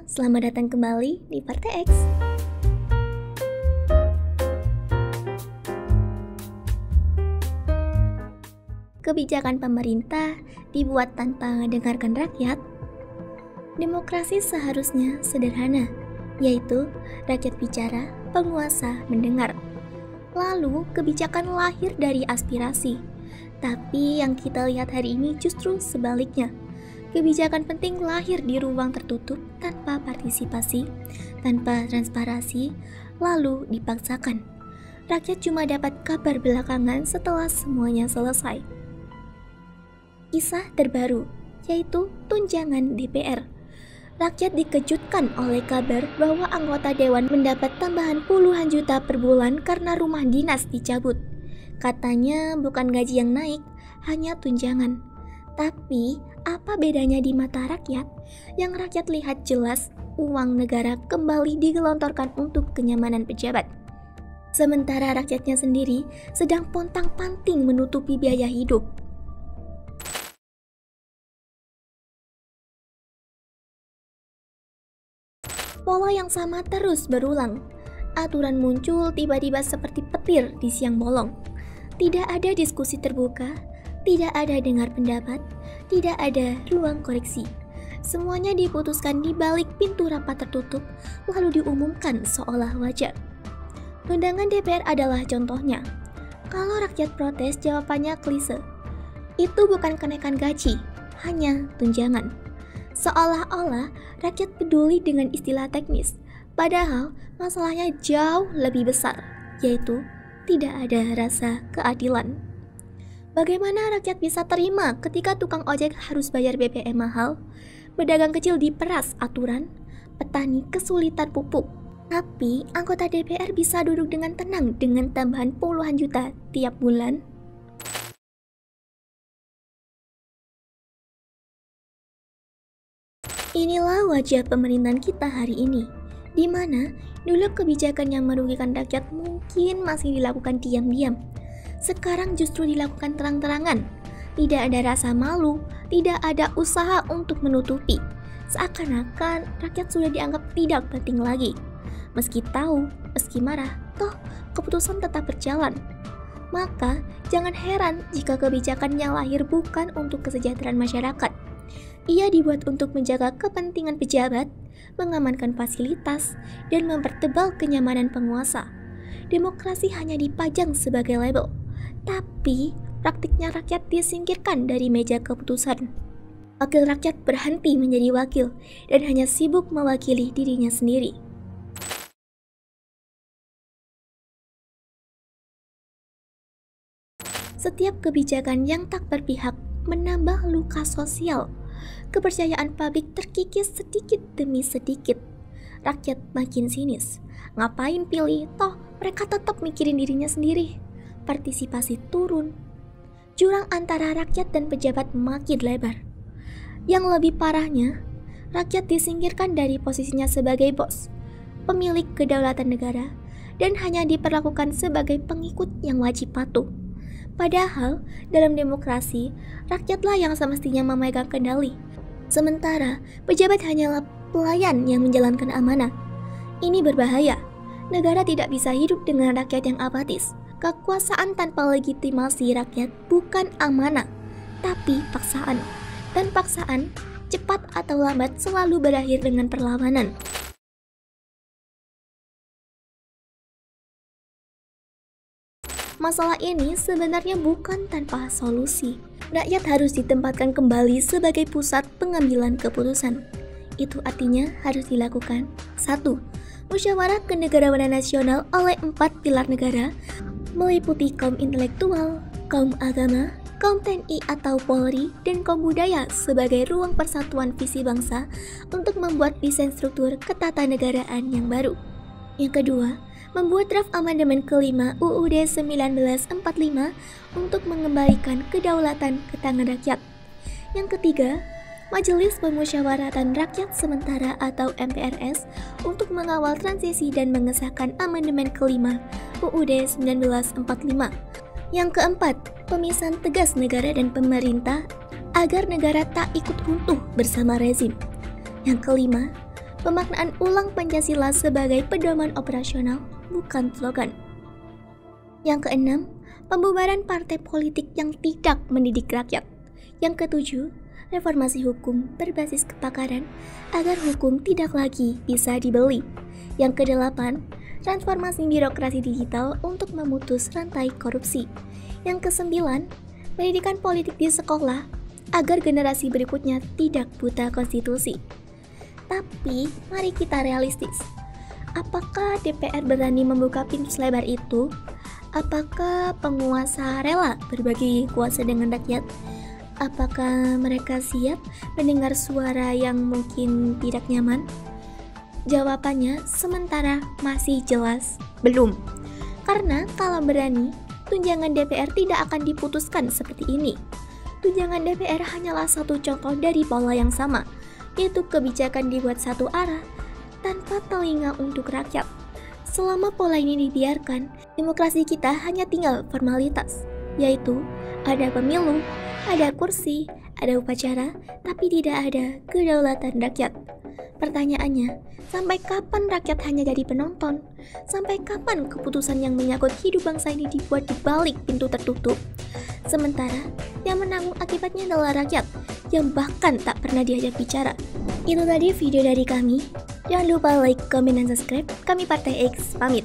selamat datang kembali di Partai X. Kebijakan pemerintah dibuat tanpa mendengarkan rakyat. Demokrasi seharusnya sederhana, yaitu rakyat bicara, penguasa mendengar. Lalu kebijakan lahir dari aspirasi. Tapi yang kita lihat hari ini justru sebaliknya. Kebijakan penting lahir di ruang tertutup tanpa partisipasi, tanpa transparansi, lalu dipaksakan. Rakyat cuma dapat kabar belakangan setelah semuanya selesai. Kisah terbaru, yaitu tunjangan DPR. Rakyat dikejutkan oleh kabar bahwa anggota dewan mendapat tambahan puluhan juta per bulan karena rumah dinas dicabut. Katanya bukan gaji yang naik, hanya tunjangan. Tapi, apa bedanya di mata rakyat? Yang rakyat lihat jelas, uang negara kembali digelontorkan untuk kenyamanan pejabat. Sementara rakyatnya sendiri sedang pontang-panting menutupi biaya hidup. Pola yang sama terus berulang. Aturan muncul tiba-tiba seperti petir di siang bolong. Tidak ada diskusi terbuka, tidak ada dengar pendapat, tidak ada ruang koreksi. Semuanya diputuskan di balik pintu rapat tertutup, lalu diumumkan seolah wajar. Tunjangan DPR adalah contohnya. Kalau rakyat protes, jawabannya klise. Itu bukan kenaikan gaji, hanya tunjangan. Seolah-olah rakyat peduli dengan istilah teknis, padahal masalahnya jauh lebih besar, yaitu tidak ada rasa keadilan. Bagaimana rakyat bisa terima ketika tukang ojek harus bayar BBM mahal, pedagang kecil diperas aturan, petani kesulitan pupuk, tapi anggota DPR bisa duduk dengan tenang dengan tambahan puluhan juta tiap bulan? Inilah wajah pemerintahan kita hari ini, di mana dulu kebijakan yang merugikan rakyat mungkin masih dilakukan diam-diam. Sekarang justru dilakukan terang-terangan. Tidak ada rasa malu, tidak ada usaha untuk menutupi. Seakan-akan rakyat sudah dianggap tidak penting lagi. Meski tahu, meski marah, toh keputusan tetap berjalan. Maka jangan heran jika kebijakan yang lahir bukan untuk kesejahteraan masyarakat. Ia dibuat untuk menjaga kepentingan pejabat, mengamankan fasilitas, dan mempertebal kenyamanan penguasa. Demokrasi hanya dipajang sebagai label, tapi praktiknya rakyat disingkirkan dari meja keputusan. Wakil rakyat berhenti menjadi wakil dan hanya sibuk mewakili dirinya sendiri. Setiap kebijakan yang tak berpihak menambah luka sosial. Kepercayaan publik terkikis sedikit demi sedikit. Rakyat makin sinis. Ngapain pilih? Toh mereka tetap mikirin dirinya sendiri. Partisipasi turun. Jurang antara rakyat dan pejabat makin lebar. Yang lebih parahnya, rakyat disingkirkan dari posisinya sebagai bos, pemilik kedaulatan negara, dan hanya diperlakukan sebagai pengikut yang wajib patuh. Padahal, dalam demokrasi, rakyatlah yang semestinya memegang kendali. Sementara, pejabat hanyalah pelayan yang menjalankan amanah. Ini berbahaya. Negara tidak bisa hidup dengan rakyat yang apatis. Kekuasaan tanpa legitimasi rakyat bukan amanah, tapi paksaan. Dan paksaan, cepat atau lambat selalu berakhir dengan perlawanan. Masalah ini sebenarnya bukan tanpa solusi. Rakyat harus ditempatkan kembali sebagai pusat pengambilan keputusan. Itu artinya harus dilakukan 1. Musyawarah kenegarawanan nasional oleh 4 pilar negara, meliputi kaum intelektual, kaum agama, kaum TNI atau Polri, dan kaum budaya sebagai ruang persatuan visi bangsa untuk membuat desain struktur ketatanegaraan yang baru. Yang kedua, membuat draft amandemen kelima UUD 1945 untuk mengembalikan kedaulatan ke tangan rakyat. Yang ketiga, Majelis Pemusyawaratan Rakyat Sementara atau MPRS untuk mengawal transisi dan mengesahkan amandemen kelima UUD 1945. Yang keempat, pemisahan tegas negara dan pemerintah agar negara tak ikut runtuh bersama rezim. Yang kelima, Pemaknaan ulang Pancasila sebagai pedoman operasional, bukan slogan. Yang keenam, pembubaran partai politik yang tidak mendidik rakyat. Yang ketujuh, reformasi hukum berbasis kepakaran agar hukum tidak lagi bisa dibeli. Yang kedelapan, transformasi birokrasi digital untuk memutus rantai korupsi. Yang kesembilan, pendidikan politik di sekolah agar generasi berikutnya tidak buta konstitusi. Tapi, mari kita realistis. Apakah DPR berani membuka pintu selebar itu? Apakah penguasa rela berbagi kuasa dengan rakyat? Apakah mereka siap mendengar suara yang mungkin tidak nyaman? Jawabannya sementara masih jelas belum. Karena kalau berani, tunjangan DPR tidak akan diputuskan seperti ini. Tunjangan DPR hanyalah satu contoh dari pola yang sama, yaitu kebijakan dibuat satu arah tanpa telinga untuk rakyat. Selama pola ini dibiarkan, demokrasi kita hanya tinggal formalitas, yaitu ada pemilu, ada kursi, ada upacara, tapi tidak ada kedaulatan rakyat. Pertanyaannya, sampai kapan rakyat hanya jadi penonton? Sampai kapan keputusan yang menyangkut hidup bangsa ini dibuat di balik pintu tertutup? Sementara, yang menanggung akibatnya adalah rakyat, yang bahkan tak pernah diajak bicara. Itu tadi video dari kami. Jangan lupa like, comment, dan subscribe. Kami Partai X pamit.